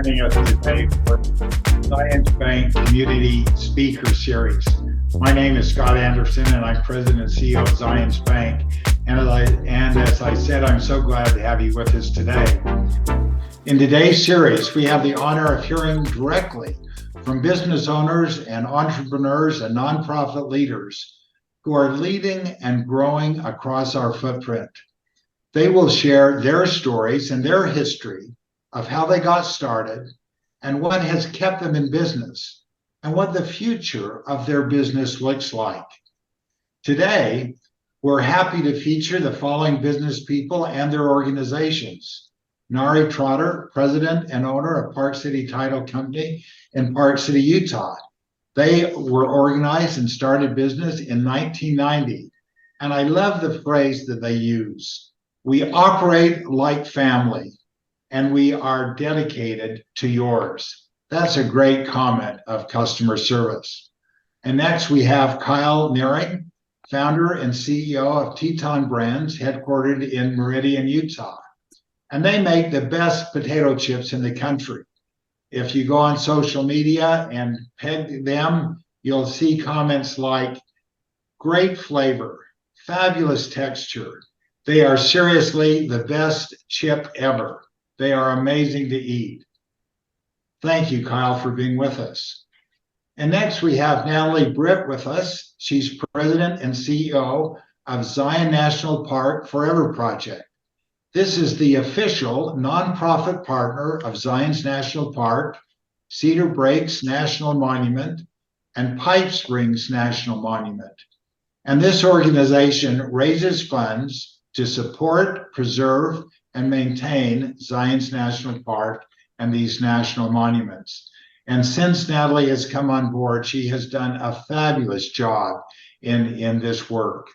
joining us today for Zions Bank Community Speaker Series. My name is Scott Anderson, and I'm President and CEO of Zions Bank. And as I said, I'm so glad to have you with us today. In today's series, we have the honor of hearing directly from business owners and entrepreneurs and nonprofit leaders who are leading and growing across our footprint. They will share their stories and their history of how they got started and what has kept them in business and what the future of their business looks like. Today, we're happy to feature the following business people and their organizations. Nari Trotter, president and owner of Park City Title Company in Park City, Utah. They were organized and started business in 1990. And I love the phrase that they use. We operate like family, and we are dedicated to yours. That's a great comment of customer service. And next we have Kyle Nearing, founder and CEO of Teton Brands, headquartered in Meridian, Utah. And they make the best potato chips in the country. If you go on social media and peg them, you'll see comments like, great flavor, fabulous texture. They are seriously the best chip ever. They are amazing to eat. Thank you, Kyle, for being with us. And next we have Natalie Britt with us. She's president and CEO of Zion National Park Forever Project. This is the official nonprofit partner of Zion's National Park, Cedar Breaks National Monument, and Pipe Springs National Monument. And this organization raises funds to support, preserve, and maintain Zion's National Park and these national monuments. And since Natalie has come on board, she has done a fabulous job in this work.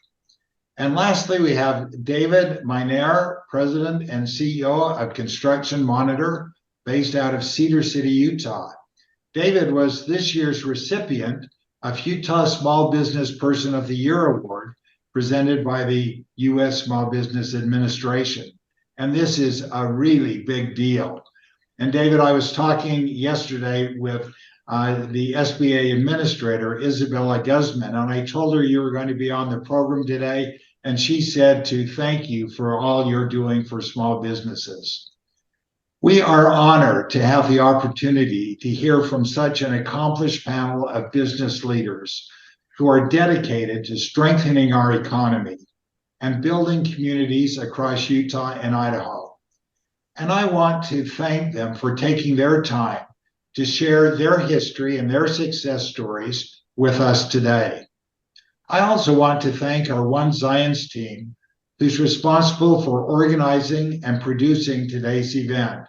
And lastly, we have David Miner, president and CEO of Construction Monitor, based out of Cedar City, Utah. David was this year's recipient of Utah Small Business Person of the Year Award, presented by the U.S. Small Business Administration. And this is a really big deal. And David, I was talking yesterday with the SBA administrator, Isabella Guzman, and I told her you were going to be on the program today. And she said to thank you for all you're doing for small businesses. We are honored to have the opportunity to hear from such an accomplished panel of business leaders who are dedicated to strengthening our economy and building communities across Utah and Idaho. And I want to thank them for taking their time to share their history and their success stories with us today. I also want to thank our One Zions team, who's responsible for organizing and producing today's event.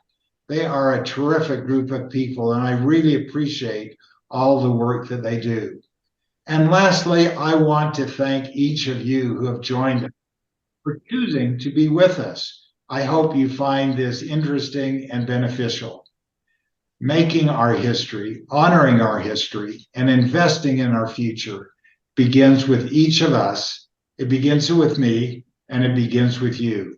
They are a terrific group of people, and I really appreciate all the work that they do. And lastly, I want to thank each of you who have joined us for choosing to be with us. I hope you find this interesting and beneficial. Making our history, honoring our history, and investing in our future begins with each of us. It begins with me, and it begins with you.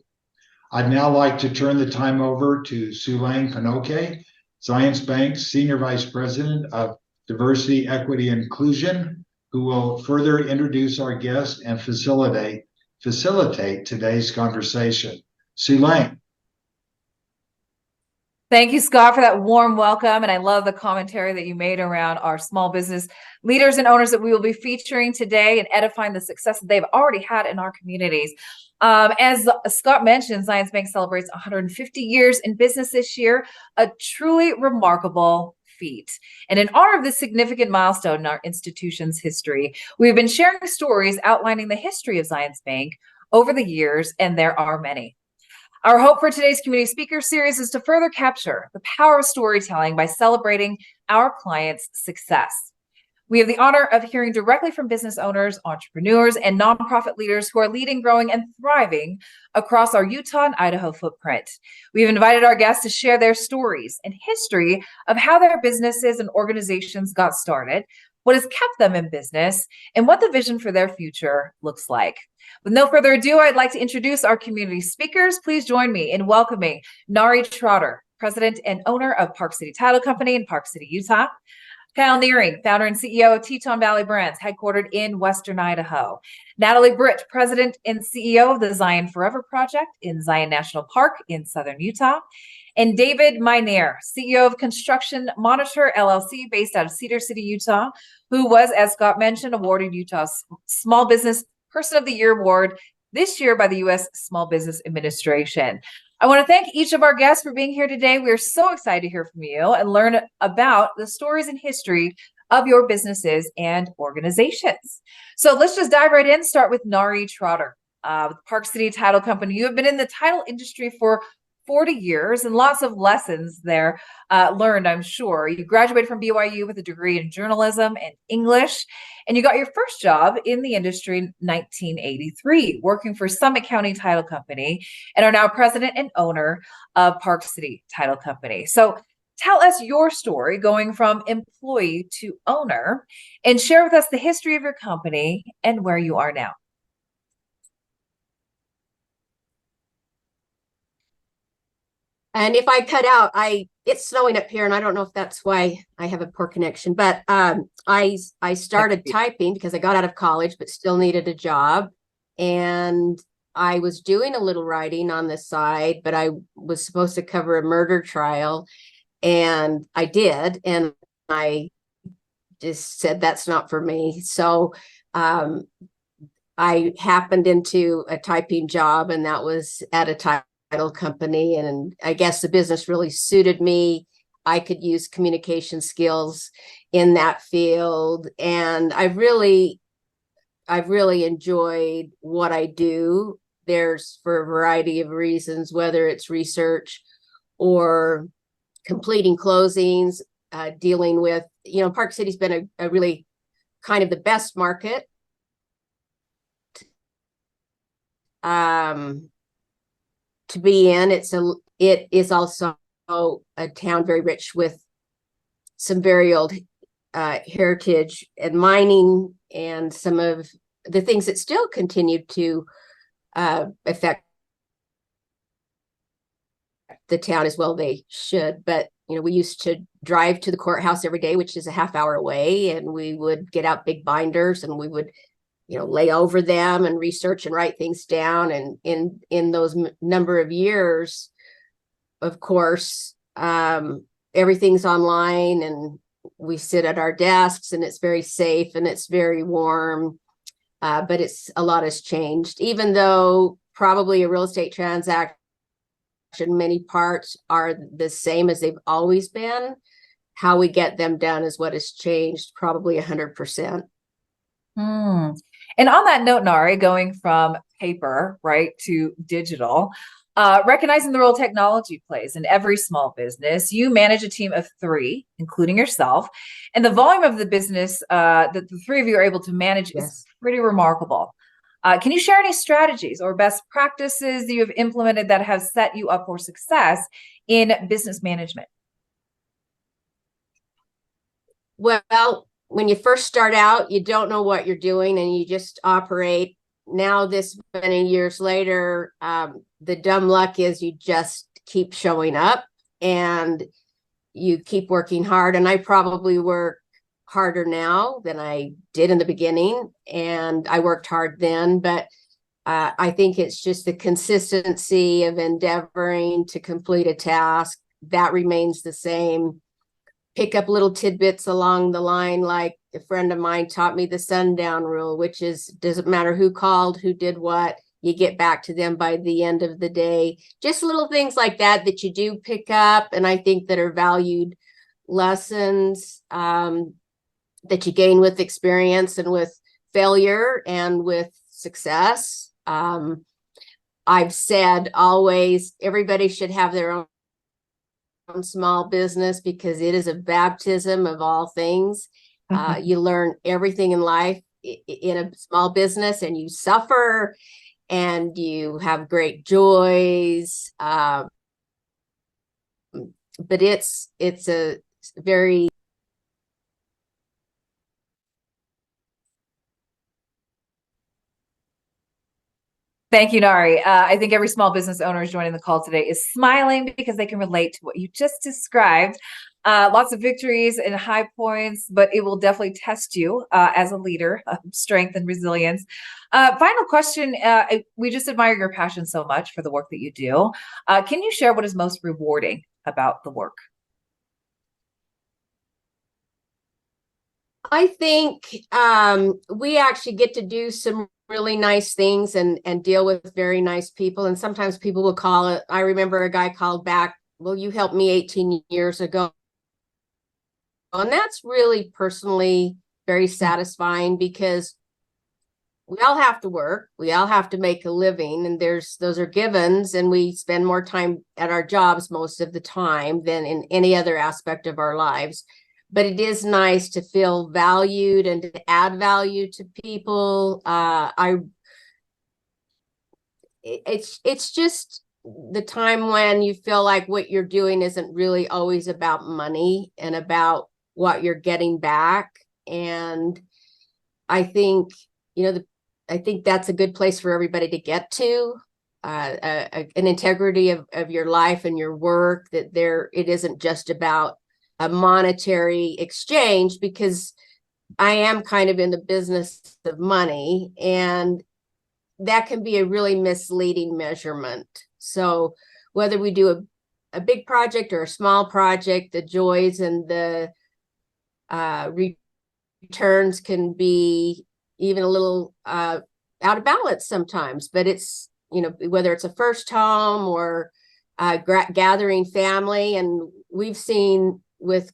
I'd now like to turn the time over to Sulaing Panoke, Zions Bank's Senior Vice President of Diversity, Equity, and Inclusion, who will further introduce our guest and facilitate today's conversation. Sulaing. Thank you, Scott, for that warm welcome. And I love the commentary that you made around our small business leaders and owners that we will be featuring today and edifying the success that they've already had in our communities. As Scott mentioned, Zions Bank celebrates 150 years in business this year, a truly remarkable feat. And in honor of this significant milestone in our institution's history, we've been sharing stories outlining the history of Zions Bank over the years, and there are many. Our hope for today's community speaker series is to further capture the power of storytelling by celebrating our clients' success. We have the honor of hearing directly from business owners, entrepreneurs, and nonprofit leaders who are leading, growing, and thriving across our Utah and Idaho footprint. We've invited our guests to share their stories and history of how their businesses and organizations got started, what has kept them in business, and what the vision for their future looks like. With no further ado, I'd like to introduce our community speakers. Please join me in welcoming Nari Trotter, president and owner of Park City Title Company in Park City, Utah. Kyle Nearing, founder and CEO of Teton Valley Brands, headquartered in Western Idaho. Natalie Britt, president and CEO of the Zion Forever Project in Zion National Park in Southern Utah. And David Minear, CEO of Construction Monitor LLC, based out of Cedar City, Utah, who was, as Scott mentioned, awarded Utah's Small Business Person of the Year award this year by the U.S. Small Business Administration. I want to thank each of our guests for being here today. We are so excited to hear from you and learn about the stories and history of your businesses and organizations. So let's just dive right in. Start with Nari Trotter, with Park City Title Company. You have been in the title industry for 40 years and lots of lessons there learned, I'm sure. You graduated from BYU with a degree in journalism and English, and you got your first job in the industry in 1983, working for Summit County Title Company, and are now president and owner of Park City Title Company. So tell us your story going from employee to owner, and share with us the history of your company and where you are now. And if I cut out, it's snowing up here, and I don't know if that's why I have a poor connection. But I started typing because I got out of college, but still needed a job, and I was doing a little writing on the side. But I was supposed to cover a murder trial, and I did, and I just said that's not for me. So I happened into a typing job, and that was at a title company, and I guess the business really suited me. I could use communication skills in that field, and I've really enjoyed what I do. There's for a variety of reasons, whether it's research or completing closings, dealing with, Park City's been a really kind of the best market to be in. It is also a town very rich with some very old heritage and mining, and some of the things that still continue to affect the town as well. They should, but we used to drive to the courthouse every day, which is a half hour away, and we would get out big binders, and we would lay over them and research and write things down. And in those number of years, of course, everything's online, and we sit at our desks, and it's very safe and it's very warm. But a lot has changed, even though probably a real estate transaction, many parts are the same as they've always been. How we get them done is what has changed, probably 100%. And on that note, Nari, going from paper, right, to digital, recognizing the role technology plays in every small business, you manage a team of 3, including yourself, and the volume of the business that the 3 of you are able to manage is pretty remarkable. Can you share any strategies or best practices that you have implemented that have set you up for success in business management? Well, when you first start out, you don't know what you're doing, and you just operate. Now, this many years later, the dumb luck is you just keep showing up and you keep working hard. And I probably work harder now than I did in the beginning, and I worked hard then. But I think it's just the consistency of endeavoring to complete a task that remains the same. Pick up little tidbits along the line, like a friend of mine taught me the sundown rule, which is, doesn't matter who called, who did what, you get back to them by the end of the day. Just little things like that you do pick up, and I think that are valued lessons that you gain with experience and with failure and with success. I've said always, everybody should have their own small business, because it is a baptism of all things. You learn everything in life in a small business, and you suffer and you have great joys. But it's a very Thank you, Nari. I think every small business owner is joining the call today is smiling because they can relate to what you just described. Lots of victories and high points, but it will definitely test you as a leader of strength and resilience. Final question. We just admire your passion so much for the work that you do. Can you share what is most rewarding about the work? I think we actually get to do some really nice things and deal with very nice people. And sometimes people will call it. I remember a guy called back, well, you helped me 18 years ago. And that's really personally very satisfying because we all have to work. We all have to make a living, and those are givens, and we spend more time at our jobs most of the time than in any other aspect of our lives. But it is nice to feel valued and to add value to people. It's just the time when you feel like what you're doing isn't really always about money and about what you're getting back. And I think, I think that's a good place for everybody to get to. An integrity of your life and your work, that it isn't just about a monetary exchange, because I am kind of in the business of money, and that can be a really misleading measurement. So whether we do a big project or a small project, the joys and the returns can be even a little out of balance sometimes. But it's, whether it's a first home or gathering family, and we've seen with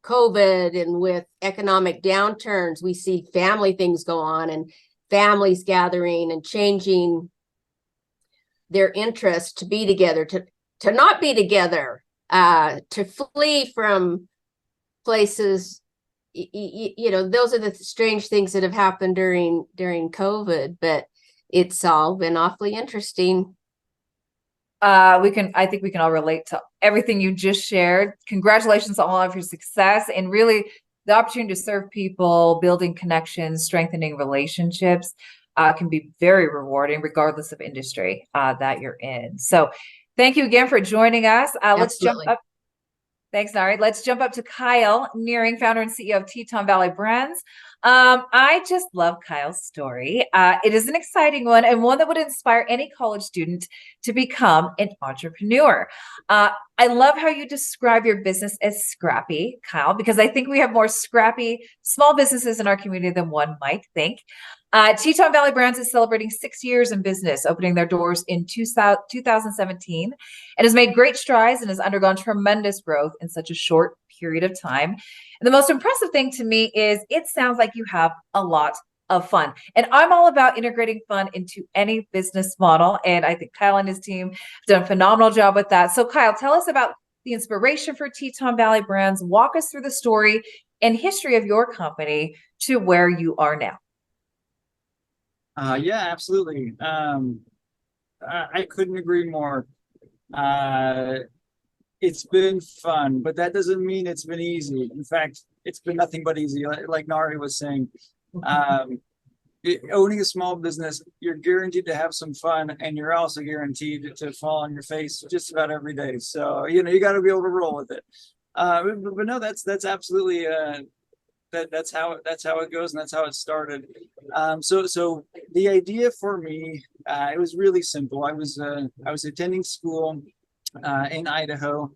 COVID and with economic downturns, we see family things go on and families gathering and changing their interest to be together, to not be together, to flee from places. Those are the strange things that have happened during COVID, but it's all been awfully interesting. I think we can all relate to everything you just shared. Congratulations on all of your success, and really the opportunity to serve people, building connections, strengthening relationships can be very rewarding regardless of industry that you're in. So thank you again for joining us. Let's jump up. Thanks, Nari. Let's jump up to Kyle Nearing, founder and CEO of Teton Valley Brands. I just love Kyle's story. It is an exciting one, and one that would inspire any college student to become an entrepreneur. I love how you describe your business as scrappy, Kyle, because I think we have more scrappy small businesses in our community than one might think. Teton Valley Brands is celebrating 6 years in business, opening their doors in 2017, and has made great strides and has undergone tremendous growth in such a short period of time. And the most impressive thing to me is it sounds like you have a lot of fun. And I'm all about integrating fun into any business model. And I think Kyle and his team have done a phenomenal job with that. So Kyle, tell us about the inspiration for Teton Valley Brands. Walk us through the story and history of your company to where you are now. Yeah, absolutely. I couldn't agree more. It's been fun, but that doesn't mean it's been easy. In fact, it's been nothing but easy. Like Nari was saying, owning a small business, you're guaranteed to have some fun, and you're also guaranteed to fall on your face just about every day. So, you got to be able to roll with it. But no, that's absolutely that's how it goes, and that's how it started. So the idea for me, it was really simple. I was attending school in Idaho,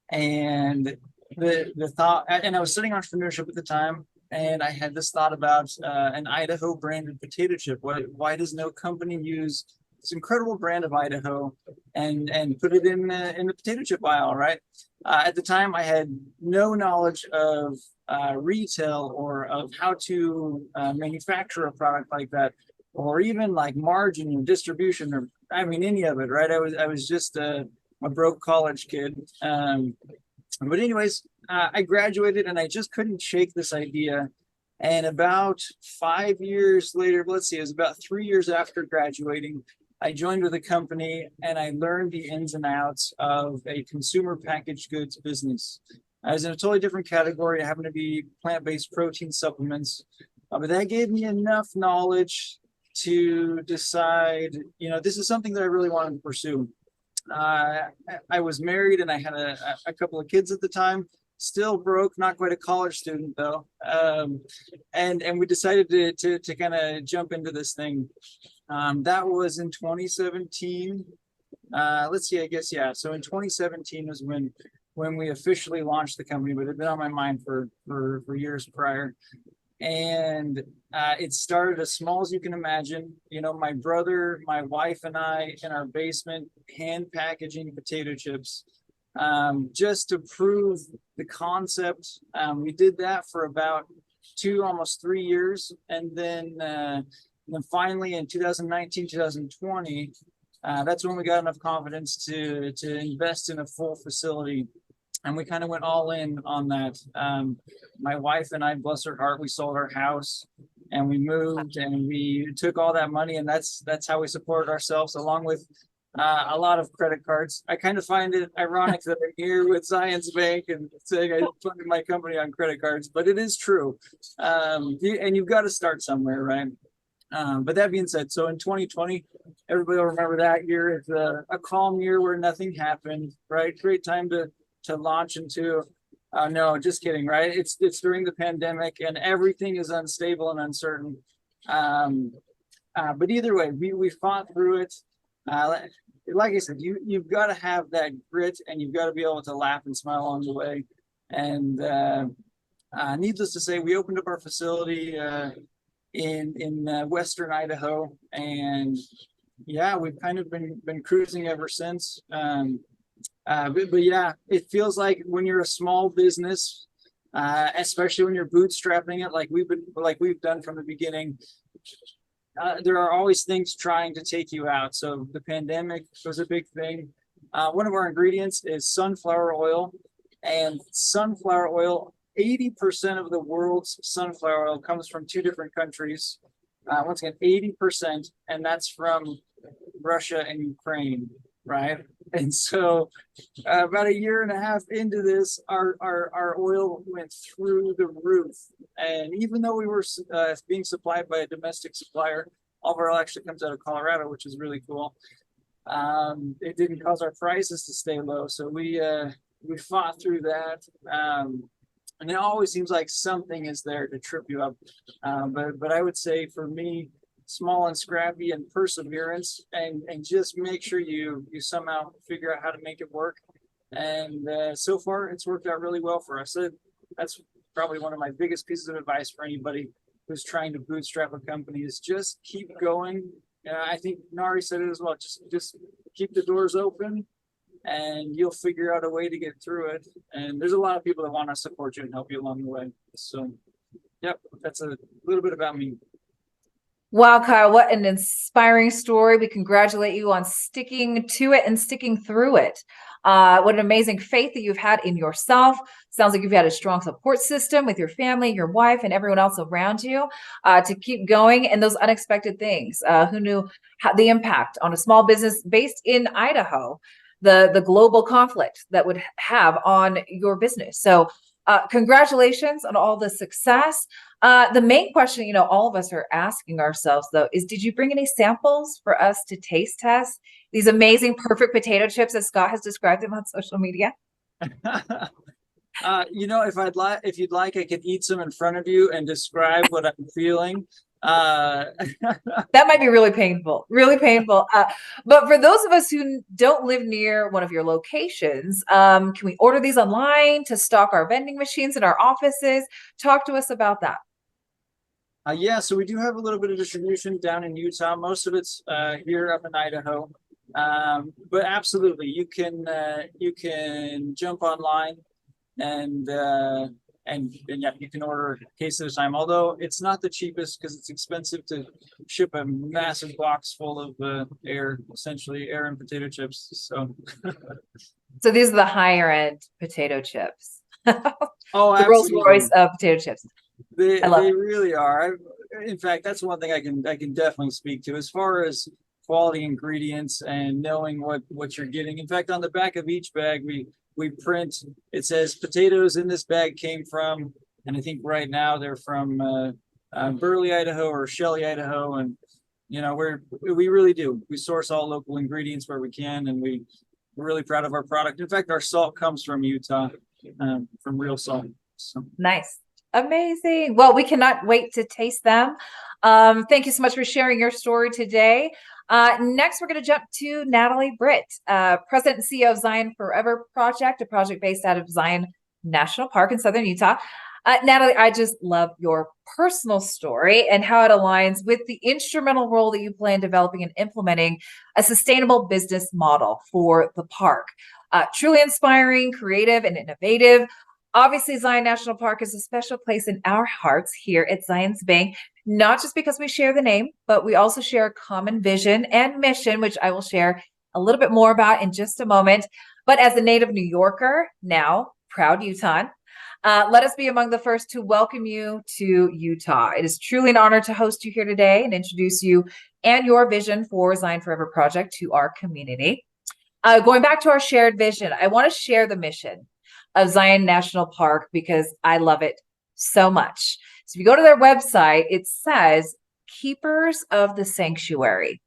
and the thought, and I was studying entrepreneurship at the time, and I had this thought about an Idaho branded potato chip. Why does no company use this incredible brand of Idaho and put it in the potato chip aisle, right? At the time, I had no knowledge of retail or of how to manufacture a product like that, or even like margin and distribution, or any of it, right? I was just a broke college kid. But anyways, I graduated, and I just couldn't shake this idea. And about 5 years later, let's see, it was about 3 years after graduating, I joined with a company, and I learned the ins and outs of a consumer packaged goods business. I was in a totally different category. I happened to be plant-based protein supplements, but that gave me enough knowledge to decide, this is something that I really wanted to pursue. I was married and I had a couple of kids at the time, still broke, not quite a college student though. And we decided to kind of jump into this thing. That was in 2017. Let's see, I guess, yeah. So in 2017 was when we officially launched the company, but it had been on my mind for years prior. And it started as small as you can imagine. My brother, my wife, and I in our basement hand packaging potato chips, just to prove the concept. We did that for about almost 3 years, and then finally in 2019, 2020, that's when we got enough confidence to invest in a full facility. And we kind of went all in on that. My wife and I, bless her heart, we sold our house and we moved and we took all that money, and that's how we supported ourselves, along with a lot of credit cards. I kind of find it ironic that I'm here with Zions Bank and saying I funded my company on credit cards, but it is true. And you've got to start somewhere, right? But that being said, so in 2020, everybody will remember that year. It's a calm year where nothing happened, right? Great time to launch into. No, just kidding, right? It's during the pandemic and everything is unstable and uncertain. But either way, we fought through it. Like I said, you've got to have that grit and you've got to be able to laugh and smile along the way. And needless to say, we opened up our facility in Western Idaho, and yeah, we've kind of been cruising ever since. But yeah, it feels like when you're a small business, especially when you're bootstrapping it, like we've done from the beginning, there are always things trying to take you out. So the pandemic was a big thing. One of our ingredients is sunflower oil, and sunflower oil, 80% of the world's sunflower oil comes from 2 different countries. Once again, 80%, and that's from Russia and Ukraine, right? And so about 1.5 years into this, our oil went through the roof. And even though we were being supplied by a domestic supplier, all of our oil actually comes out of Colorado, which is really cool. It didn't cause our prices to stay low. So we fought through that. And it always seems like something is there to trip you up. But I would say for me, small and scrappy and perseverance, and just make sure you somehow figure out how to make it work. And so far it's worked out really well for us. So that's probably one of my biggest pieces of advice for anybody who's trying to bootstrap a company, is just keep going. I think Nari said it as well. Just keep the doors open and you'll figure out a way to get through it. And there's a lot of people that want to support you and help you along the way. So yep, that's a little bit about me. Wow, Kyle, what an inspiring story. We congratulate you on sticking to it and sticking through it. What an amazing faith that you've had in yourself. Sounds like you've had a strong support system with your family, your wife, and everyone else around you to keep going. And those unexpected things, who knew the impact on a small business based in Idaho, the global conflict that would have on your business. So congratulations on all the success. The main question, all of us are asking ourselves, though, is did you bring any samples for us to taste test these amazing, perfect potato chips as Scott has described them on social media? If you'd like, I could eat some in front of you and describe what I'm feeling. That might be really painful, really painful. But for those of us who don't live near one of your locations, can we order these online to stock our vending machines in our offices? Talk to us about that. Yeah, so we do have a little bit of distribution down in Utah. Most of it's here up in Idaho. But absolutely, you can jump online and yeah, you can order a case at a time. Although it's not the cheapest because it's expensive to ship a massive box full of air and potato chips. So, so these are the higher end potato chips. Oh, the Rolls Royce of potato chips. They really are. In fact, that's one thing I can definitely speak to as far as quality ingredients and knowing what you're getting. In fact, on the back of each bag, we print, it says potatoes in this bag came from, and I think right now they're from Burley, Idaho, or Shelley, Idaho, and we really do. We source all local ingredients where we can, and we're really proud of our product. In fact, our salt comes from Utah, from real salt. So. Nice. Amazing. Well, we cannot wait to taste them. Thank you so much for sharing your story today. Next, we're going to jump to Natalie Britt, President and CEO of Zion Forever Project, a project based out of Zion National Park in Southern Utah. Natalie, I just love your personal story and how it aligns with the instrumental role that you play in developing and implementing a sustainable business model for the park. Truly inspiring, creative, and innovative. Obviously, Zion National Park is a special place in our hearts here at Zions Bank, not just because we share the name, but we also share a common vision and mission, which I will share a little bit more about in just a moment. But as a native New Yorker, now proud Utahn, let us be among the first to welcome you to Utah. It is truly an honor to host you here today and introduce you and your vision for Zion Forever Project to our community. Going back to our shared vision, I want to share the mission of Zion National Park because I love it so much. So if you go to their website, it says, keepers of the sanctuary,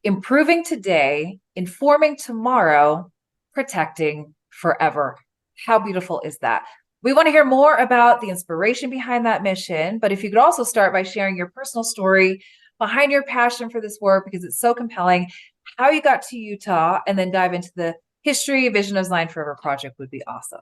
improving today, informing tomorrow, protecting forever. How beautiful is that? We want to hear more about the inspiration behind that mission, but if you could also start by sharing your personal story behind your passion for this work, because it's so compelling, how you got to Utah, and then dive into the history, vision of Zion Forever Project would be awesome.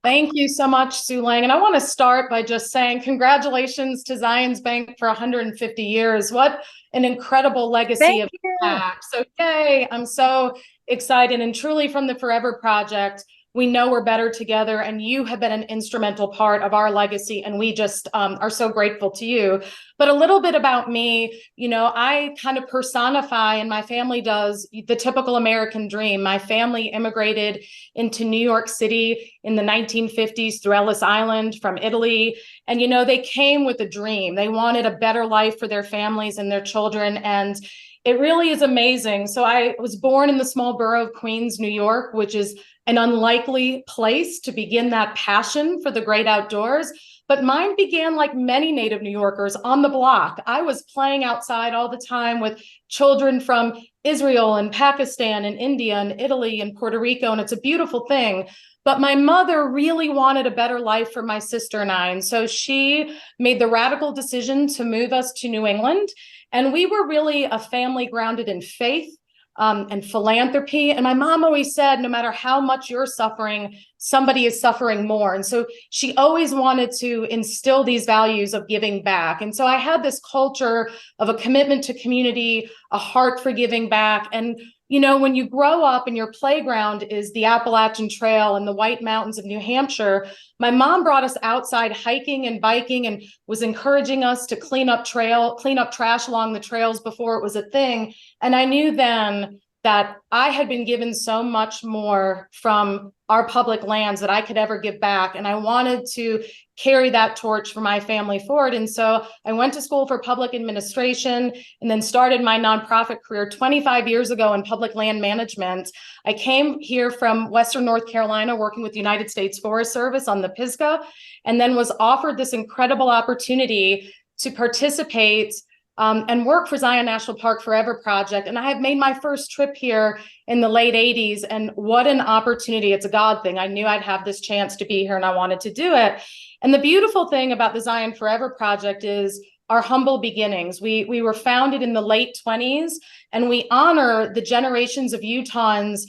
Thank you so much, Sue Lang. And I want to start by just saying congratulations to Zions Bank for 150 years. What an incredible legacy of impact. So yay, I'm so excited. And truly from the Forever Project, we know we're better together, and you have been an instrumental part of our legacy, and we just are so grateful to you. But a little bit about me, I kind of personify, and my family does, the typical American dream. My family immigrated into New York City in the 1950s through Ellis Island from Italy. And, they came with a dream. They wanted a better life for their families and their children. And it really is amazing. So I was born in the small borough of Queens, New York, which is an unlikely place to begin that passion for the great outdoors. But mine began, like many native New Yorkers, on the block. I was playing outside all the time with children from Israel and Pakistan and India and Italy and Puerto Rico, and it's a beautiful thing. But my mother really wanted a better life for my sister and I, and so she made the radical decision to move us to New England. And we were really a family grounded in faith and philanthropy. And my mom always said, no matter how much you're suffering, somebody is suffering more. And so she always wanted to instill these values of giving back. And so I had this culture of a commitment to community, a heart for giving back. And when you grow up and your playground is the Appalachian Trail and the White Mountains of New Hampshire, my mom brought us outside hiking and biking and was encouraging us to clean up trash along the trails before it was a thing. And I knew then that I had been given so much more from our public lands that I could ever give back. And I wanted to carry that torch for my family forward. And so I went to school for public administration and then started my nonprofit career 25 years ago in public land management. I came here from Western North Carolina working with the United States Forest Service on the Pisgah, and then was offered this incredible opportunity to participate and work for Zion National Park Forever Project. And I have made my first trip here in the late 80s. And what an opportunity. It's a God thing. I knew I'd have this chance to be here and I wanted to do it. And the beautiful thing about the Zion Forever Project is our humble beginnings. We were founded in the late 20s, and we honor the generations of Utahns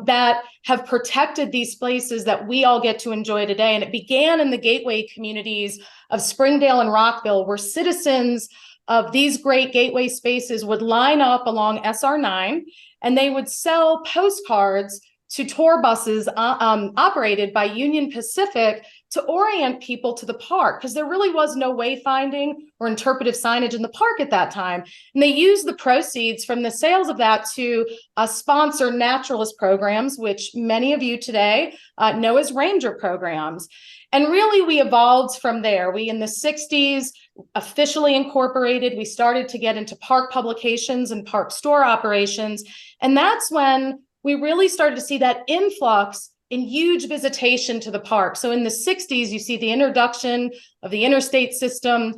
that have protected these places that we all get to enjoy today. And it began in the gateway communities of Springdale and Rockville, where citizens of these great gateway spaces would line up along SR9, and they would sell postcards to tour buses operated by Union Pacific to orient people to the park, because there really was no wayfinding or interpretive signage in the park at that time. And they used the proceeds from the sales of that to sponsor naturalist programs, which many of you today know as ranger programs. And really, we evolved from there. We, in the 60s, officially incorporated. We started to get into park publications and park store operations. And that's when we really started to see that influx in huge visitation to the park. So in the 60s, you see the introduction of the interstate system,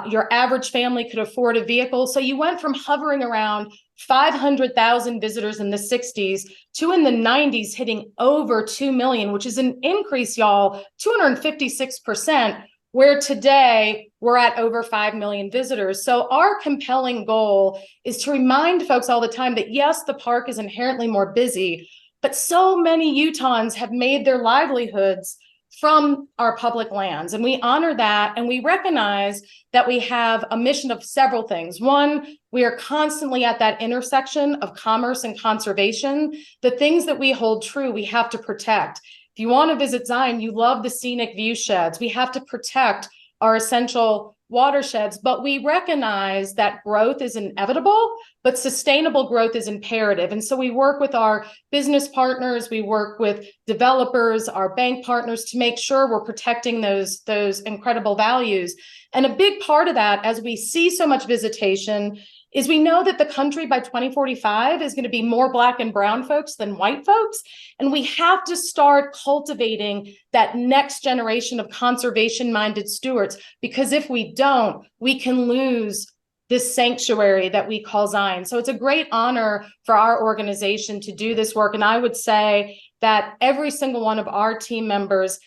Your average family could afford a vehicle. So you went from hovering around 500,000 visitors in the 60s to in the 90s hitting over 2 million, which is an increase, y'all, 256%, where today we're at over 5 million visitors. So our compelling goal is to remind folks all the time that yes, the park is inherently more busy, but so many Utahns have made their livelihoods from our public lands. And we honor that. And we recognize that we have a mission of several things. One, we are constantly at that intersection of commerce and conservation. The things that we hold true, we have to protect. If you want to visit Zion, you love the scenic view sheds. We have to protect our essential watersheds, but we recognize that growth is inevitable, but sustainable growth is imperative. And so we work with our business partners, we work with developers, our bank partners to make sure we're protecting those incredible values. And a big part of that, as we see so much visitation, is we know that the country by 2045 is going to be more Black and brown folks than white folks. And we have to start cultivating that next generation of conservation-minded stewards, because if we don't, we can lose this sanctuary that we call Zion. So it's a great honor for our organization to do this work. And I would say that every single one of our team members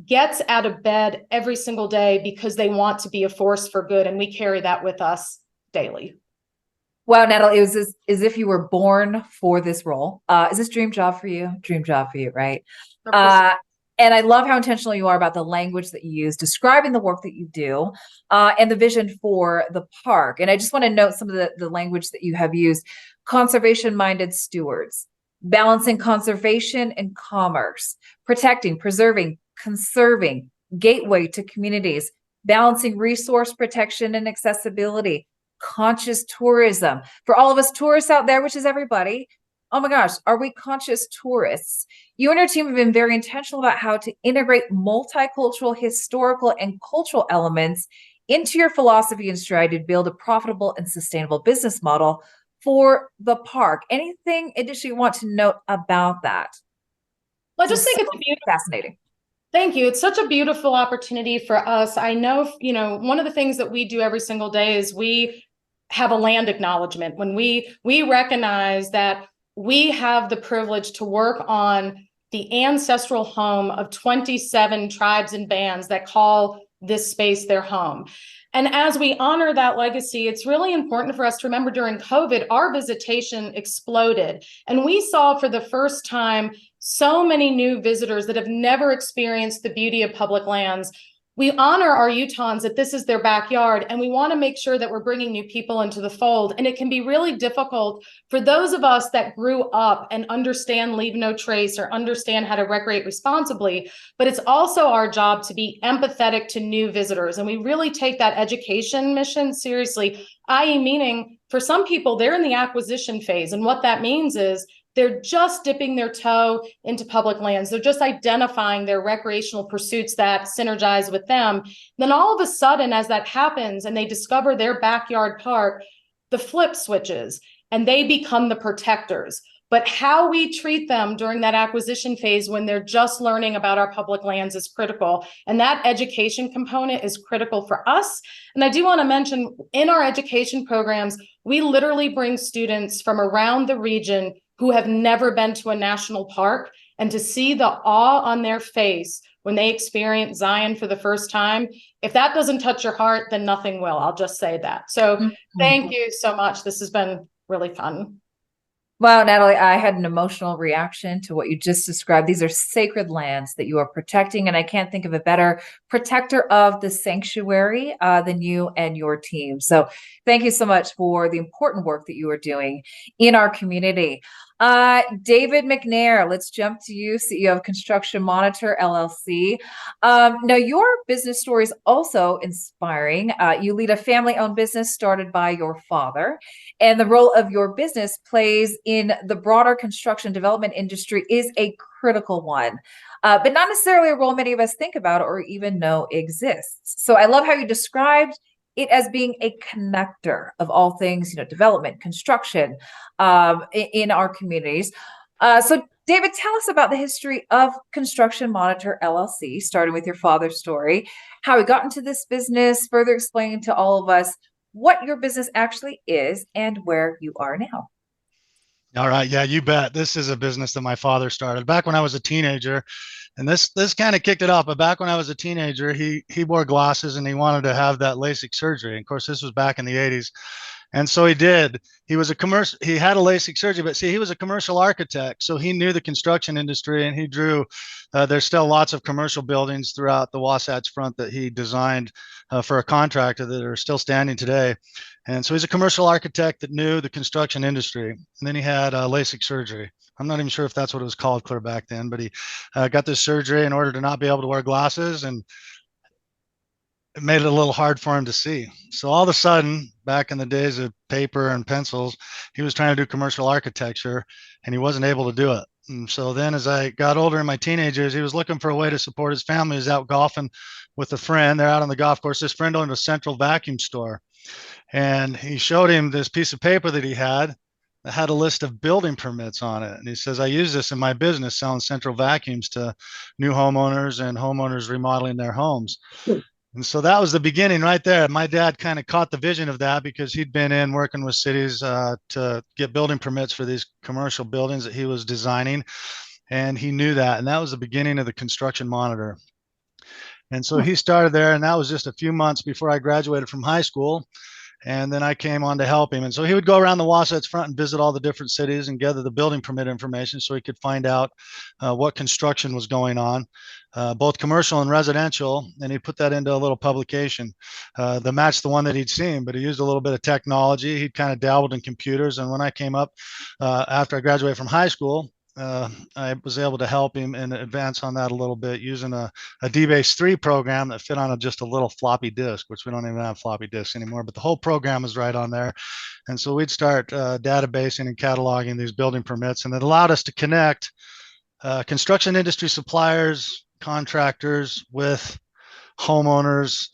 gets out of bed every single day because they want to be a force for good. And we carry that with us daily. Wow, Natalie, it was as if you were born for this role. Is this dream job for you? Dream job for you, right? And I love how intentional you are about the language that you use, describing the work that you do, and the vision for the park. And I just want to note some of the language that you have used. Conservation-minded stewards, balancing conservation and commerce, protecting, preserving, conserving, gateway to communities, balancing resource protection and accessibility, conscious tourism. For all of us tourists out there, which is everybody, oh my gosh, are we conscious tourists? You and your team have been very intentional about how to integrate multicultural, historical, and cultural elements into your philosophy and strategy to build a profitable and sustainable business model for the park. Anything additional you want to note about that? Well, I just think it's fascinating. Thank you. It's such a beautiful opportunity for us. I know, one of the things that we do every single day is we have a land acknowledgement when we recognize that we have the privilege to work on the ancestral home of 27 tribes and bands that call this space their home. And as we honor that legacy, it's really important for us to remember during COVID, our visitation exploded. And we saw for the first time so many new visitors that have never experienced the beauty of public lands. We honor our Utahns that this is their backyard, and we want to make sure that we're bringing new people into the fold. And it can be really difficult for those of us that grew up and understand leave no trace or understand how to recreate responsibly. But it's also our job to be empathetic to new visitors. And we really take that education mission seriously, i.e. meaning for some people, they're in the acquisition phase. And what that means is they're just dipping their toe into public lands. They're just identifying their recreational pursuits that synergize with them. Then all of a sudden, as that happens and they discover their backyard park, the flip switches and they become the protectors. But how we treat them during that acquisition phase when they're just learning about our public lands is critical. And that education component is critical for us. And I do want to mention in our education programs, we literally bring students from around the region who have never been to a national park, and to see the awe on their face when they experience Zion for the first time, if that doesn't touch your heart, then nothing will. I'll just say that. So Thank you so much. This has been really fun. Wow, Natalie, I had an emotional reaction to what you just described. These are sacred lands that you are protecting, and I can't think of a better protector of the sanctuary than you and your team. So thank you so much for the important work that you are doing in our community. David McNair, let's jump to you, CEO of Construction Monitor, LLC. Now, your business story is also inspiring. You lead a family-owned business started by your father, and the role of your business plays in the broader construction development industry is a critical one, but not necessarily a role many of us think about or even know exists. So I love how you described it as being a connector of all things, development, construction, in our communities. So David, tell us about the history of Construction Monitor LLC, starting with your father's story, how he got into this business, further explain to all of us what your business actually is and where you are now. All right. Yeah, you bet. This is a business that my father started back when I was a teenager. And this kind of kicked it off. But back when I was a teenager, he wore glasses and he wanted to have that LASIK surgery. And of course, this was back in the 80s. And so he did. He was a commercial, he had a LASIK surgery, but see, he was a commercial architect. So he knew the construction industry and he drew, there's still lots of commercial buildings throughout the Wasatch Front that he designed for a contractor that are still standing today. And so he's a commercial architect that knew the construction industry. And then he had LASIK surgery. I'm not even sure if that's what it was called clear back then, but he got this surgery in order to not be able to wear glasses, and it made it a little hard for him to see. So all of a sudden, back in the days of paper and pencils, he was trying to do commercial architecture and he wasn't able to do it. And so then as I got older in my teenagers, he was looking for a way to support his family. He was out golfing with a friend. They're out on the golf course. This friend owned a central vacuum store. And he showed him this piece of paper that he had that had a list of building permits on it. And he says, I use this in my business selling central vacuums to new homeowners and homeowners remodeling their homes. And so that was the beginning right there. My dad kind of caught the vision of that because he'd been in working with cities to get building permits for these commercial buildings that he was designing. And he knew that. And that was the beginning of the Construction Monitor. And so he started there, and that was just a few months before I graduated from high school. And then I came on to help him. And so he would go around the Wasatch Front and visit all the different cities and gather the building permit information so he could find out what construction was going on, both commercial and residential. And he put that into a little publication that matched the one that he'd seen, but he used a little bit of technology. He'd kind of dabbled in computers. And when I came up after I graduated from high school, I was able to help him and advance on that a little bit using a DBase 3 program that fit on just a little floppy disk, which we don't even have floppy disks anymore, but the whole program was right on there. And so we'd start databasing and cataloging these building permits, and it allowed us to connect construction industry suppliers, contractors with homeowners,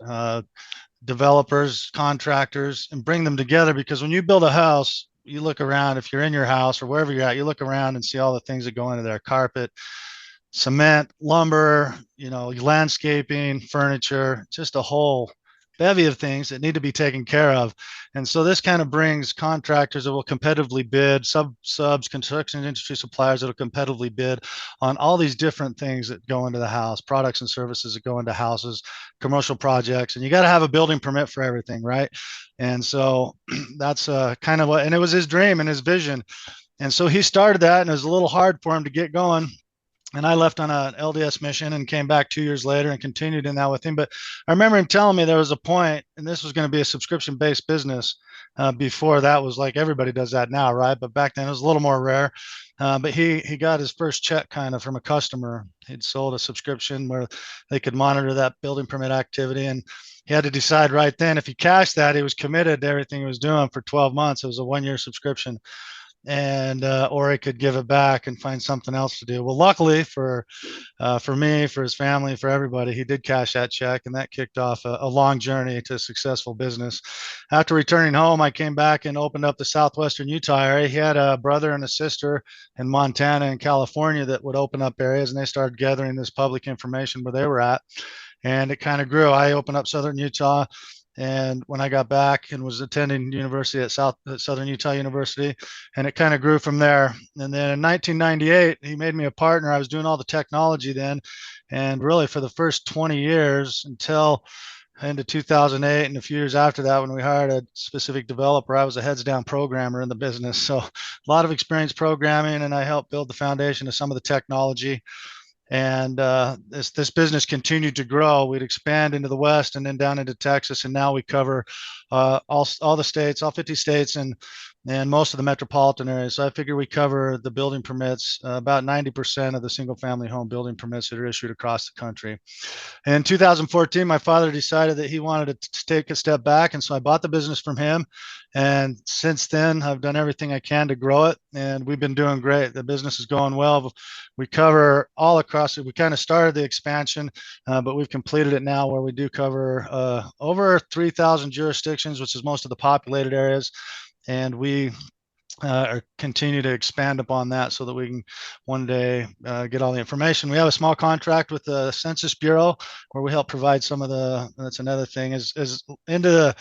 developers, contractors, and bring them together. Because when you build a house, you look around, if you're in your house or wherever you're at, you look around and see all the things that go into there: carpet, cement, lumber, landscaping, furniture, just a whole bevy of things that need to be taken care of. And so this kind of brings contractors that will competitively bid, subs, construction industry suppliers that will competitively bid on all these different things that go into the house, products and services that go into houses, commercial projects. And you got to have a building permit for everything, right? And so that's kind of what, and it was his dream and his vision. And so he started that, and it was a little hard for him to get going. And I left on an LDS mission and came back 2 years later and continued in that with him. But I remember him telling me there was a point, and this was going to be a subscription-based business. Before that was like everybody does that now, right? But back then it was a little more rare. But he got his first check kind of from a customer. He'd sold a subscription where they could monitor that building permit activity. And he had to decide right then, if he cashed that, he was committed to everything he was doing for 12 months. It was a 1-year subscription. And or he could give it back and find something else to do. Well, luckily for me, for his family, for everybody, he did cash that check, and that kicked off a long journey to a successful business. After returning home, I came back and opened up the southwestern Utah area. He had a brother and a sister in Montana and California that would open up areas, and they started gathering this public information where they were at, and it kind of grew. I opened up southern Utah. And when I got back and was attending university at Southern Utah University, and it kind of grew from there. And then in 1998, he made me a partner. I was doing all the technology then. And really for the first 20 years until into 2008 and a few years after that, when we hired a specific developer, I was a heads down programmer in the business. So a lot of experience programming, and I helped build the foundation of some of the technology. And this business continued to grow. We'd expand into the West and then down into Texas, and now we cover all the states, all 50 states, and most of the metropolitan areas. So I figure we cover the building permits, about 90% of the single family home building permits that are issued across the country. In 2014, my father decided that he wanted to take a step back, and so I bought the business from him. And since then, I've done everything I can to grow it, and we've been doing great. The business is going well. We cover all across it. We kind of started the expansion, but we've completed it now, where we do cover over 3,000 jurisdictions, which is most of the populated areas. And we or continue to expand upon that so that we can one day get all the information. We have a small contract with the Census Bureau where we help provide some of the, that's another thing, is into the,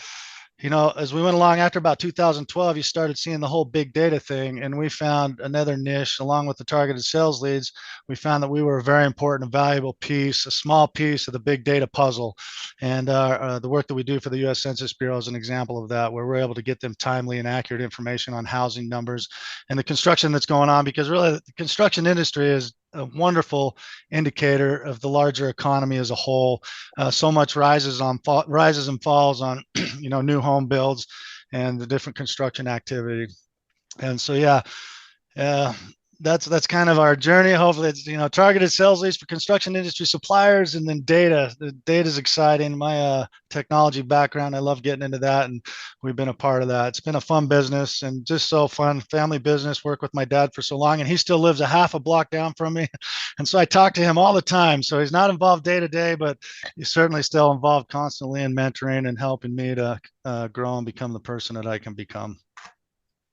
as we went along after about 2012, you started seeing the whole big data thing, and we found another niche along with the targeted sales leads. We found that we were a very important and valuable piece, a small piece of the big data puzzle. And the work that we do for the U.S. Census Bureau is an example of that, where we're able to get them timely and accurate information on housing numbers and the construction that's going on, because really the construction industry is a wonderful indicator of the larger economy as a whole. So much rises and falls on new home builds and the different construction activity. And so uh, that's kind of our journey. Hopefully it's targeted sales leads for construction industry suppliers, and then data. The data is exciting. My technology background, I love getting into that, and we've been a part of that. It's been a fun business and just so fun. Family business. Worked with my dad for so long, and he still lives a half a block down from me, and so I talk to him all the time. So he's not involved day to day, but he's certainly still involved constantly in mentoring and helping me to grow and become the person that I can become.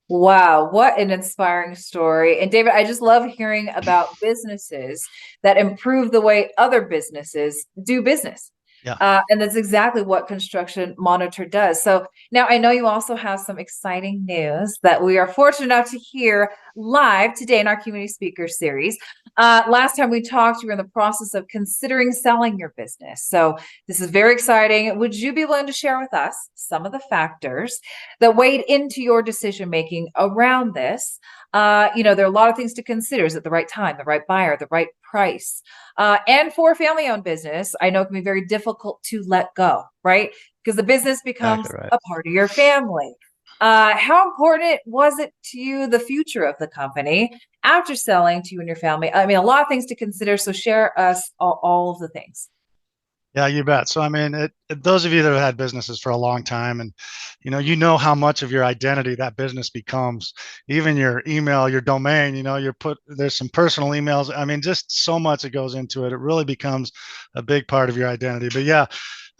Wow, what an inspiring story. And David, I just love hearing about businesses that improve the way other businesses do business. Yeah. And that's exactly what Construction Monitor does. So now I know you also have some exciting news that we are fortunate enough to hear live today in our community speaker series. Last time we talked, you were in the process of considering selling your business. So this is very exciting. Would you be willing to share with us some of the factors that weighed into your decision making around this? There are a lot of things to consider. Is it the right time, the right buyer, the right price? And for a family-owned business, I know it can be very difficult to let go, right? Because the business becomes Exactly right. a part of your family. How important was it to you, the future of the company, after selling to you and your family? I mean, a lot of things to consider. So share us all of the things. Yeah, you bet. So, I mean, those of you that have had businesses for a long time, and how much of your identity that business becomes, even your email, your domain, there's some personal emails. I mean, just so much that goes into it. It really becomes a big part of your identity. But yeah,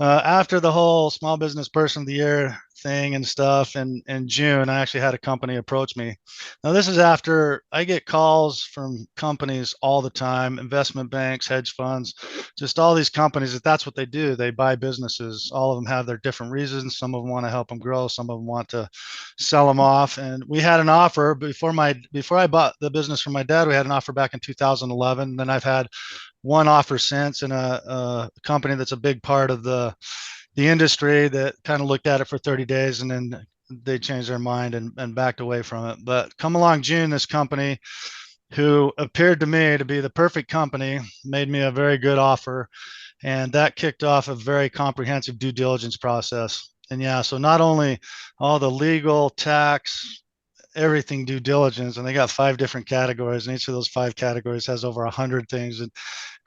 after the whole small business person of the year thing and stuff in June, I actually had a company approach me. Now, this is after I get calls from companies all the time, investment banks, hedge funds, just all these companies that's what they do. They buy businesses. All of them have their different reasons. Some of them want to help them grow. Some of them want to sell them off. And we had an offer before I bought the business from my dad. We had an offer back in 2011. Then I've had one offer since, in a company that's a big part of the industry that kind of looked at it for 30 days and then they changed their mind and backed away from it. But come along June, this company, who appeared to me to be the perfect company, made me a very good offer. And that kicked off a very comprehensive due diligence process. And yeah, so not only all the legal, tax, everything due diligence, and they got 5 different categories, and each of those 5 categories has over 100 things, and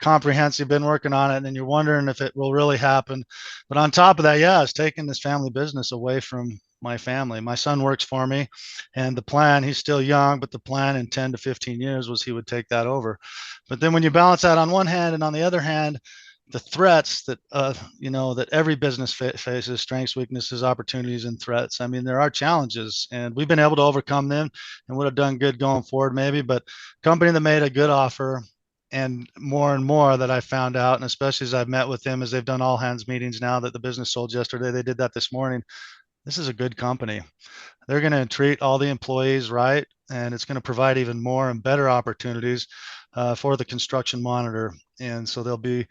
comprehensive. Been working on it, and then you're wondering if it will really happen. But on top of that, yeah, it's taking this family business away from my family. My son works for me, and the plan, he's still young, but the plan in 10 to 15 years was he would take that over. But then when you balance that on one hand, and on the other hand, the threats that that every business faces, strengths, weaknesses, opportunities, and threats. I mean, there are challenges, and we've been able to overcome them and would have done good going forward maybe. But company that made a good offer, and more that I found out, and especially as I've met with them, as they've done all hands meetings now that the business sold yesterday, they did that this morning. This is a good company. They're going to treat all the employees right, and it's going to provide even more and better opportunities for the Construction Monitor. And so they'll be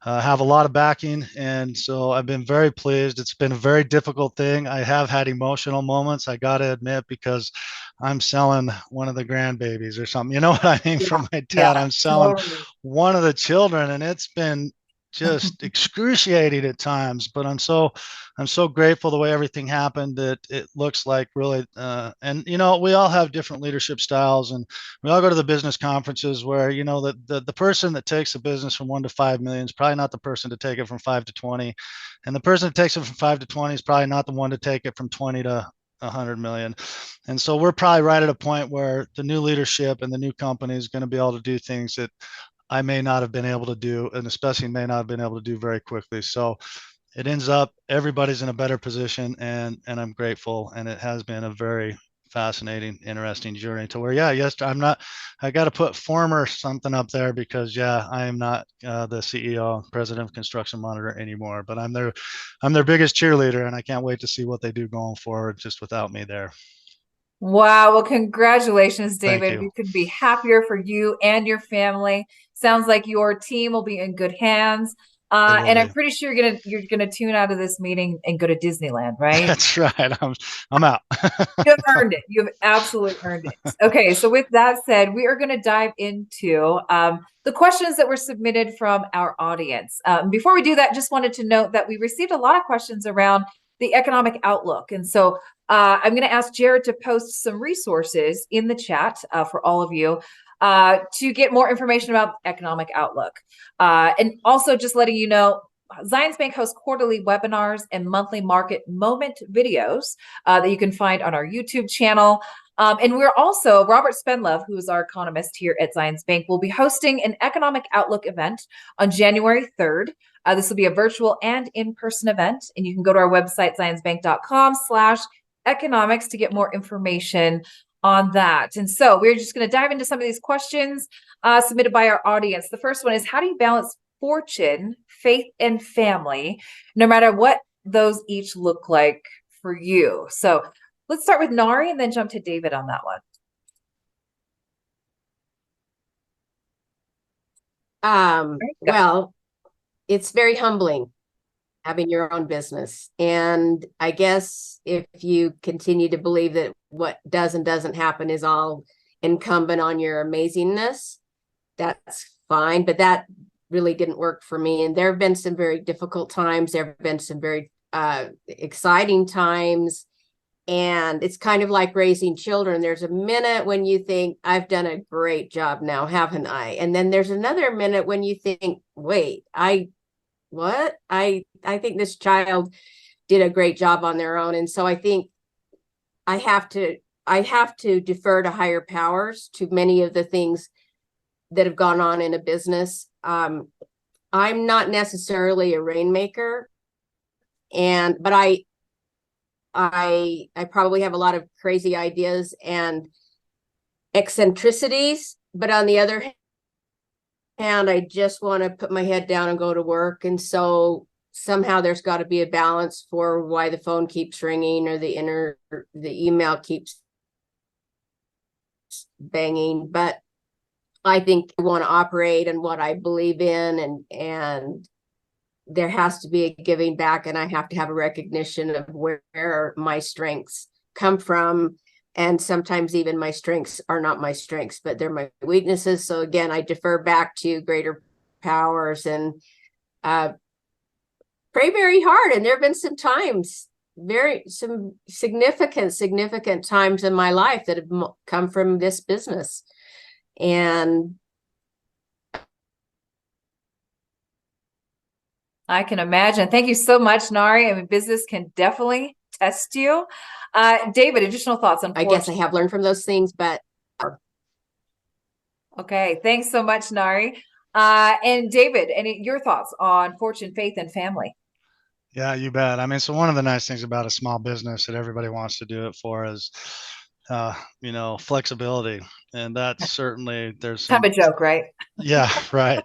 have a lot of backing. And so I've been very pleased. It's been a very difficult thing. I have had emotional moments, I got to admit, because I'm selling one of the grandbabies or something. You know what I mean? Yeah, For my dad, yeah, I'm selling totally. one of the children, and it's been just excruciating at times. But I'm so grateful the way everything happened. That it looks like really, and we all have different leadership styles, and we all go to the business conferences where the person that takes a business from 1 to 5 million is probably not the person to take it from 5 to 20, and the person that takes it from 5 to 20 is probably not the one to take it from 20 to 100 million. And so we're probably right at a point where the new leadership and the new company is going to be able to do things that I may not have been able to do, and especially may not have been able to do very quickly. So it ends up everybody's in a better position, and I'm grateful, and it has been a very fascinating, interesting journey to where, yes, I got to put former something up there because I am not the CEO, president of Construction Monitor anymore, but I'm their biggest cheerleader, and I can't wait to see what they do going forward just without me there. Wow. Well, congratulations, Thank David. you. We could be happier for you and your family. Sounds like your team will be in good hands. And I'm pretty sure you're gonna tune out of this meeting and go to Disneyland, right? That's right. I'm out. You have earned it. You have absolutely earned it. Okay, so with that said, we are going to dive into the questions that were submitted from our audience. Before we do that, just wanted to note that we received a lot of questions around the economic outlook. And so I'm going to ask Jared to post some resources in the chat for all of you to get more information about economic outlook. And also just letting you know, Zions Bank hosts quarterly webinars and monthly market moment videos that you can find on our YouTube channel. And we're also, Robert Spenlove, who is our economist here at Zions Bank, will be hosting an economic outlook event on January 3rd. This will be a virtual and in-person event, and you can go to our website, zionsbank.com/economics to get more information on that. And so we're just going to dive into some of these questions submitted by our audience. The first one is, how do you balance fortune, faith, and family, no matter what those each look like for you? So let's start with Nari and then jump to David on that one. Well, it's very humbling having your own business. And I guess if you continue to believe that what does and doesn't happen is all incumbent on your amazingness, that's fine. But that really didn't work for me. And there have been some very difficult times. There have been some very exciting times. And it's kind of like raising children. There's a minute when you think, I've done a great job now, haven't I? And then there's another minute when you think, wait, I think this child did a great job on their own. And so I think I have to defer to higher powers, to many of the things that have gone on in a business. I'm not necessarily a rainmaker, but I probably have a lot of crazy ideas and eccentricities, but on the other hand, I just want to put my head down and go to work. And so somehow there's got to be a balance for why the phone keeps ringing or the email keeps banging. But I think I want to operate in what I believe in, and there has to be a giving back, and I have to have a recognition of where my strengths come from. And sometimes even my strengths are not my strengths, but they're my weaknesses. So again, I defer back to greater powers and pray very hard. And there have been some times, some significant times in my life that have come from this business. And I can imagine. Thank you so much, Nari. I mean, business can definitely test you. David, additional thoughts on fortune? I guess I have learned from those things, but. Okay, thanks so much, Nari. And David, your thoughts on fortune, faith, and family? Yeah, you bet. I mean, so one of the nice things about a small business that everybody wants to do it for is, flexibility. And that's certainly, there's some kind of a joke, right? Yeah, right.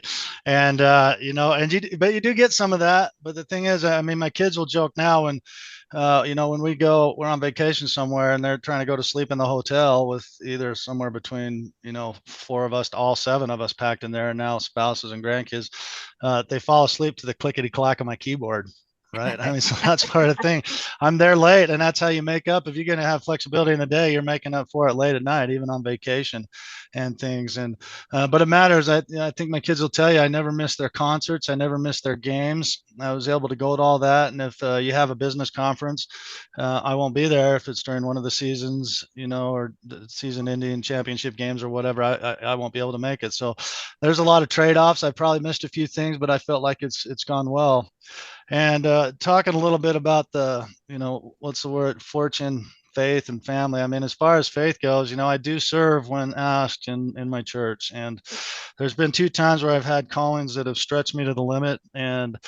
And, but you do get some of that. But the thing is, I mean, my kids will joke now when, when we're on vacation somewhere and they're trying to go to sleep in the hotel with either somewhere between, 4 of us to all 7 of us packed in there, and now spouses and grandkids, they fall asleep to the clickety clack of my keyboard. Right. I mean, so that's part of the thing. I'm there late, and that's how you make up. If you're going to have flexibility in the day, you're making up for it late at night, even on vacation and things. And, but it matters. I think my kids will tell you, I never miss their concerts. I never miss their games. I was able to go to all that. And if you have a business conference, I won't be there if it's during one of the seasons, or the season ending championship games or whatever. I won't be able to make it. So there's a lot of trade-offs. I probably missed a few things, but I felt like it's gone well. And talking a little bit about the, what's the word, fortune, faith, and family. I mean, as far as faith goes, I do serve when asked in my church. And there's been 2 times where I've had callings that have stretched me to the limit. And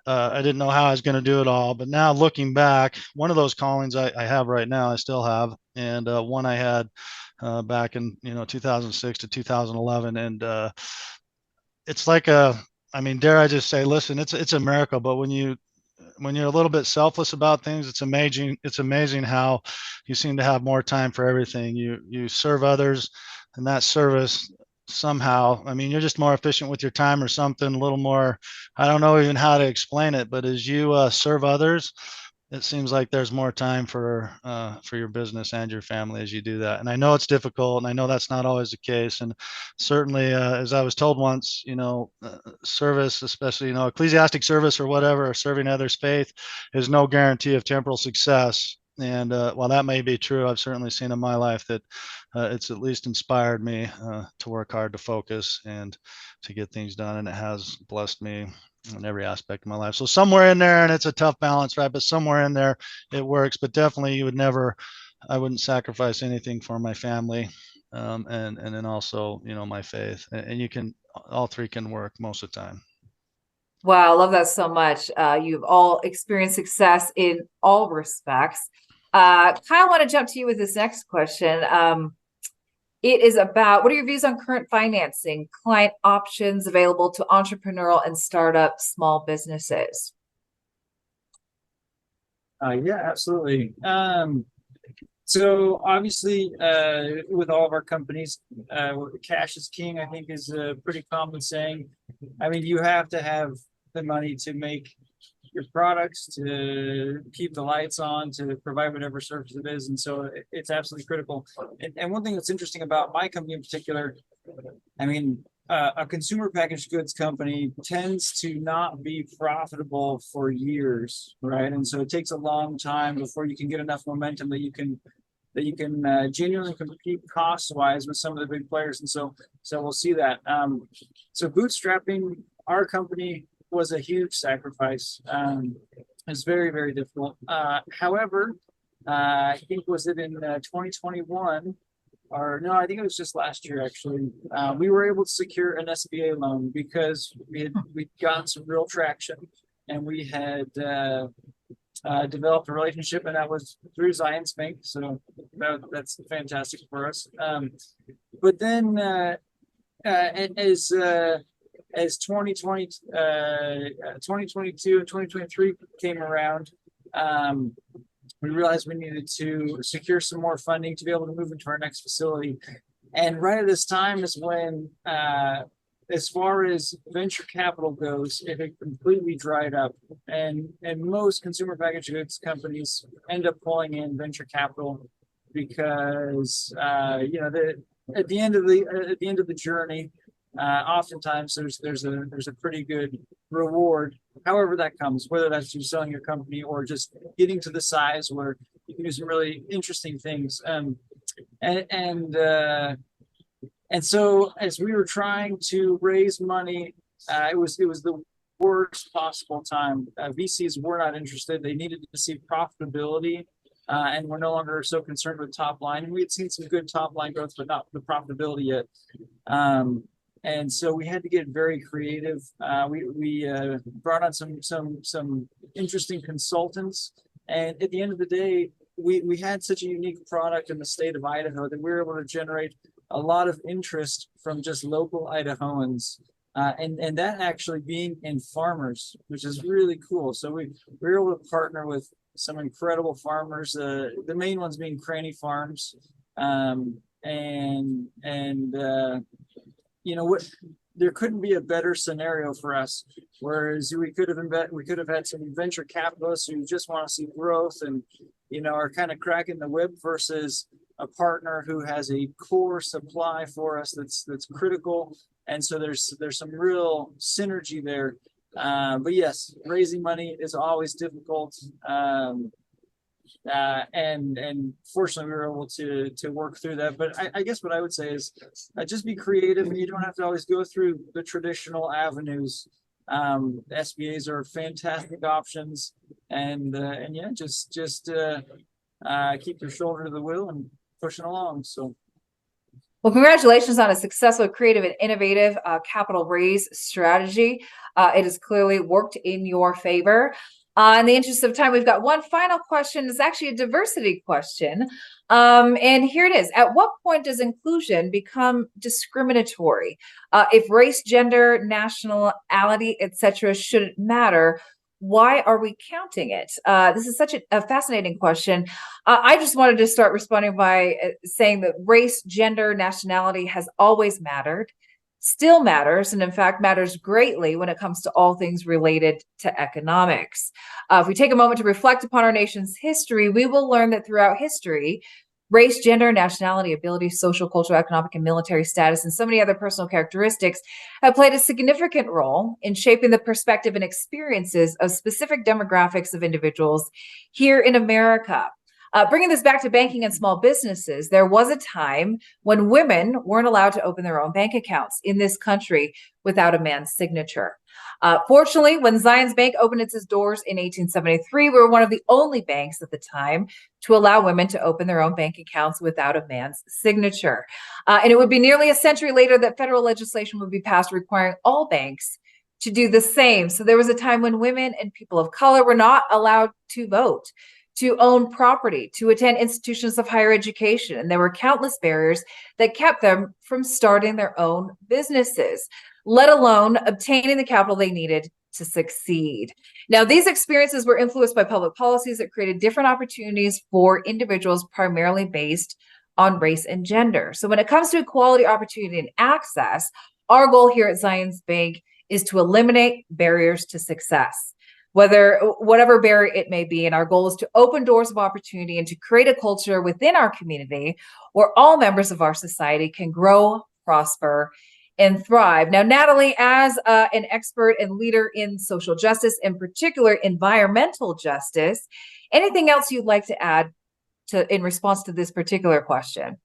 I didn't know how I was going to do it all. But now looking back, one of those callings I have right now, I still have, and one I had back in 2006 to 2011, and it's like I mean, dare I just say, listen, it's a miracle. But when you're a little bit selfless about things, it's amazing. It's amazing how you seem to have more time for everything. You serve others, and that service somehow, I mean, you're just more efficient with your time or something. A little more. I don't know even how to explain it, but as you serve others, it seems like there's more time for your business and your family as you do that. And I know it's difficult, and I know that's not always the case. And certainly, as I was told once, service, especially ecclesiastic service or whatever, or serving others' faith, is no guarantee of temporal success. And while that may be true, I've certainly seen in my life that it's at least inspired me to work hard, to focus, and to get things done. And it has blessed me in every aspect of my life. So somewhere in there, and it's a tough balance, right? But somewhere in there, it works. But definitely, I wouldn't sacrifice anything for my family, and then also, my faith. And all three can work most of the time. Wow, I love that so much. You've all experienced success in all respects. Kind of want to jump to you with this next question. It is about, what are your views on current financing, client options available to entrepreneurial and startup small businesses? Yeah, absolutely. So obviously, with all of our companies, cash is king, I think, is a pretty common saying. I mean, you have to have the money to make your products, to keep the lights on, to provide whatever service it is. And so it's absolutely critical. And one thing that's interesting about my company in particular, I mean, a consumer packaged goods company tends to not be profitable for years, right? And so it takes a long time before you can get enough momentum that you can genuinely compete cost-wise with some of the big players. And so we'll see that. So bootstrapping our company was a huge sacrifice. It's very, very difficult. However, I think was it in 2021, or no, I think it was just last year actually. We were able to secure an SBA loan because we'd gotten some real traction, and we had developed a relationship, and that was through Zions Bank. So that's fantastic for us. But then as 2020, 2022 and 2023 came around, we realized we needed to secure some more funding to be able to move into our next facility. And right at this time is when, as far as venture capital goes, it had completely dried up. And most consumer packaged goods companies end up pulling in venture capital because, at the end of the journey, oftentimes there's a pretty good reward, however that comes, whether that's you selling your company or just getting to the size where you can do some really interesting things. And so as we were trying to raise money, it was the worst possible time. VCs were not interested. They needed to see profitability, and we're no longer so concerned with top line. And we had seen some good top line growth, but not the profitability yet. And so we had to get very creative. We brought on some interesting consultants. And at the end of the day, we had such a unique product in the state of Idaho that we were able to generate a lot of interest from just local Idahoans. And that actually being in farmers, which is really cool. So we were able to partner with some incredible farmers, the main ones being Cranny Farms. There couldn't be a better scenario for us. Whereas we could have had some venture capitalists who just want to see growth and, are kind of cracking the whip, versus a partner who has a core supply for us that's critical. And so there's some real synergy there. But yes, raising money is always difficult. And fortunately we were able to work through that. But I guess what I would say is just be creative, and you don't have to always go through the traditional avenues. SBAs are fantastic options, and yeah, just keep your shoulder to the wheel and pushing along. So Well, congratulations on a successful, creative, and innovative capital raise strategy. It has clearly worked in your favor. In the interest of time, we've got one final question. It's actually a diversity question. And here it is. At what point does inclusion become discriminatory? If race, gender, nationality, etc., shouldn't matter, why are we counting it? This is such a fascinating question. I just wanted to start responding by saying that race, gender, nationality has always mattered, still matters, and in fact matters greatly when it comes to all things related to economics. If we take a moment to reflect upon our nation's history, we will learn that throughout history, race, gender, nationality, ability, social, cultural, economic, and military status, and so many other personal characteristics have played a significant role in shaping the perspective and experiences of specific demographics of individuals here in America. Bringing this back to banking and small businesses, there was a time when women weren't allowed to open their own bank accounts in this country without a man's signature. Fortunately, when Zions Bank opened its doors in 1873, we were one of the only banks at the time to allow women to open their own bank accounts without a man's signature. And it would be nearly a century later that federal legislation would be passed requiring all banks to do the same. So there was a time when women and people of color were not allowed to vote, to own property, to attend institutions of higher education. And there were countless barriers that kept them from starting their own businesses, let alone obtaining the capital they needed to succeed. Now, these experiences were influenced by public policies that created different opportunities for individuals primarily based on race and gender. So when it comes to equality, opportunity, and access, our goal here at Zions Bank is to eliminate barriers to success, whatever barrier it may be. And our goal is to open doors of opportunity and to create a culture within our community where all members of our society can grow, prosper, and thrive. Now, Natalie, as an expert and leader in social justice, in particular environmental justice, anything else you'd like to add in response to this particular question?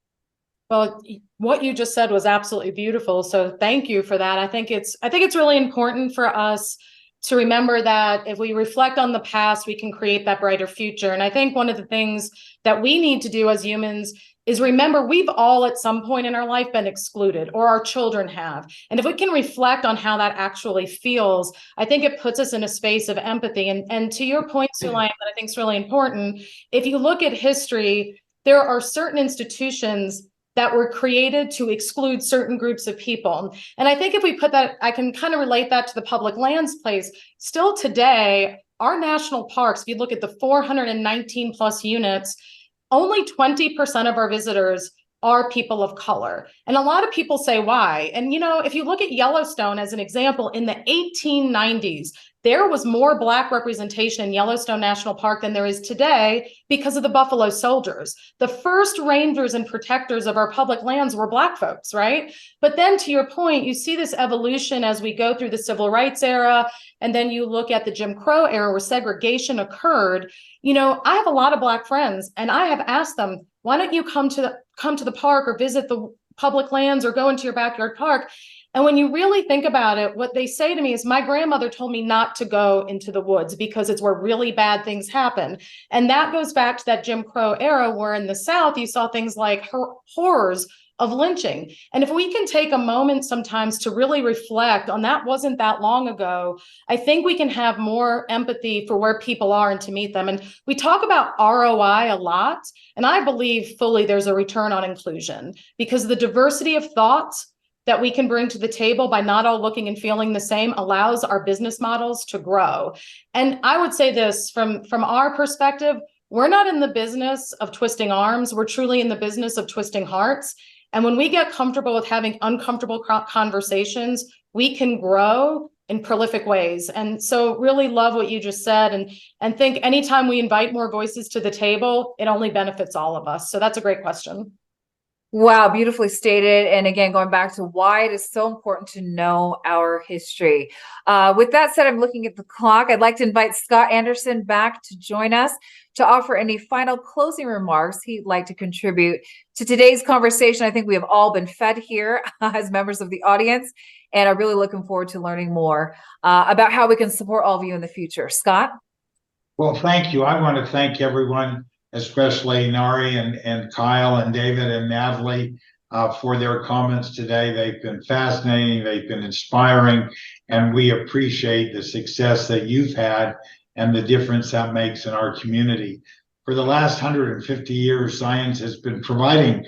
Well, what you just said was absolutely beautiful. So thank you for that. I think it's really important for us to remember that if we reflect on the past, we can create that brighter future. And I think one of the things that we need to do as humans is remember we've all at some point in our life been excluded, or our children have. And if we can reflect on how that actually feels, I think it puts us in a space of empathy. And to your point, Sulaim, that I think is really important, if you look at history, there are certain institutions that were created to exclude certain groups of people. And I think if we put that, I can kind of relate that to the public lands place. Still today, our national parks, if you look at the 419 plus units, only 20% of our visitors are people of color. And a lot of people say why. And, you know, if you look at Yellowstone as an example, in the 1890s, there was more Black representation in Yellowstone National Park than there is today because of the Buffalo Soldiers. The first rangers and protectors of our public lands were Black folks, right? But then to your point, you see this evolution as we go through the civil rights era, and then you look at the Jim Crow era where segregation occurred. You know, I have a lot of Black friends, and I have asked them, why don't you come to the park or visit the public lands or go into your backyard park? And when you really think about it, what they say to me is, my grandmother told me not to go into the woods because it's where really bad things happen. And that goes back to that Jim Crow era where in the South, you saw things like horrors of lynching. And if we can take a moment sometimes to really reflect on that wasn't that long ago, I think we can have more empathy for where people are and to meet them. And we talk about ROI a lot, and I believe fully there's a return on inclusion because the diversity of thoughts that we can bring to the table by not all looking and feeling the same allows our business models to grow. And I would say this from our perspective, we're not in the business of twisting arms. We're truly in the business of twisting hearts. And when we get comfortable with having uncomfortable conversations, we can grow in prolific ways. And so really love what you just said and think anytime we invite more voices to the table, it only benefits all of us. So that's a great question. Wow, beautifully stated. And again, going back to why it is so important to know our history. With that said, I'm looking at the clock. I'd like to invite Scott Anderson back to join us to offer any final closing remarks he'd like to contribute to today's conversation. I think we have all been fed here as members of the audience, and I'm really looking forward to learning more about how we can support all of you in the future. Scott? Well, thank you. I want to thank everyone, especially Nari and Kyle and David and Natalie, for their comments today. They've been fascinating, they've been inspiring, and we appreciate the success that you've had and the difference that makes in our community. For the last 150 years, Zions has been providing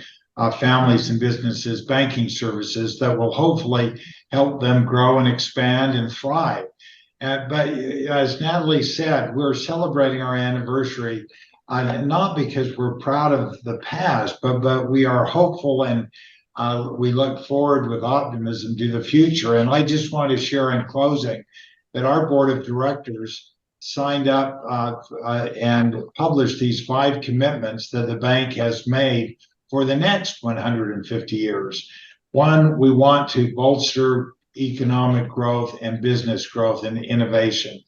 families and businesses banking services that will hopefully help them grow and expand and thrive. But as Natalie said, we're celebrating our anniversary, not because we're proud of the past, but we are hopeful and we look forward with optimism to the future. And I just want to share in closing that our board of directors signed up and published these 5 commitments that the bank has made for the next 150 years. 1, we want to bolster economic growth and business growth and innovation.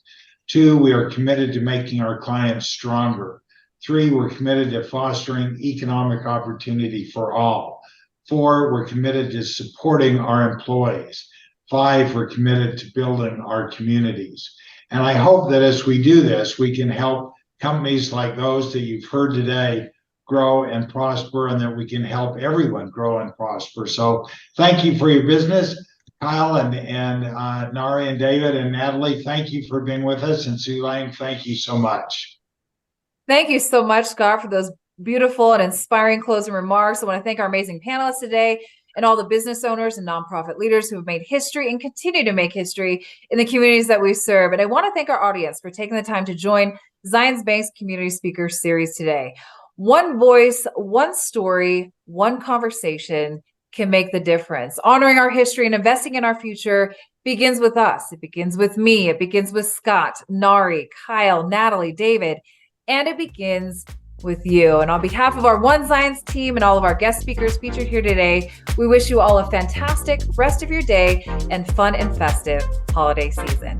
2, we are committed to making our clients stronger. 3, we're committed to fostering economic opportunity for all. 4, we're committed to supporting our employees. 5, we're committed to building our communities. And I hope that as we do this, we can help companies like those that you've heard today grow and prosper, and that we can help everyone grow and prosper. So thank you for your business. Kyle and Nari and David and Natalie, thank you for being with us. And Sue Lang, thank you so much. Thank you so much, Scott, for those beautiful and inspiring closing remarks. I want to thank our amazing panelists today and all the business owners and nonprofit leaders who have made history and continue to make history in the communities that we serve. And I want to thank our audience for taking the time to join Zions Bank's Community Speaker Series today. One voice, one story, one conversation can make the difference. Honoring our history and investing in our future begins with us. It begins with me. It begins with Scott, Nari, Kyle, Natalie, David, and it begins with you. And on behalf of our One Zions team and all of our guest speakers featured here today, we wish you all a fantastic rest of your day and fun and festive holiday season.